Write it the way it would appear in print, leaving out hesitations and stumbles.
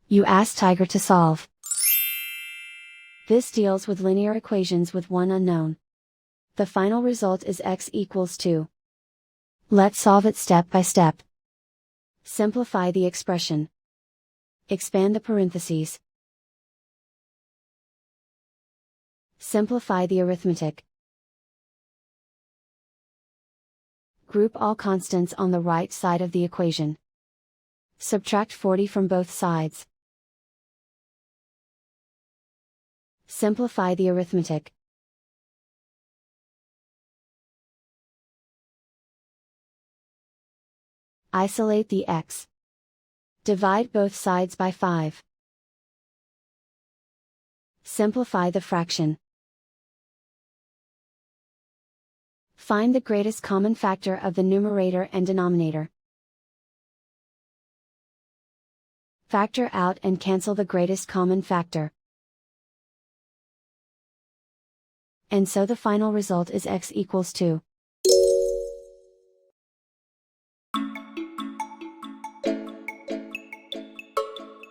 You ask Tiger to solve. This deals with linear equations with one unknown. The final result is x equals 2. Let's solve it step by step. Simplify the expression. Expand the parentheses. Simplify the arithmetic. Group all constants on the right side of the equation. Subtract 40 from both sides. Simplify the arithmetic. Isolate the x. Divide both sides by 5. Simplify the fraction. Find the greatest common factor of the numerator and denominator. Factor out and cancel the greatest common factor. And so the final result is x equals 2.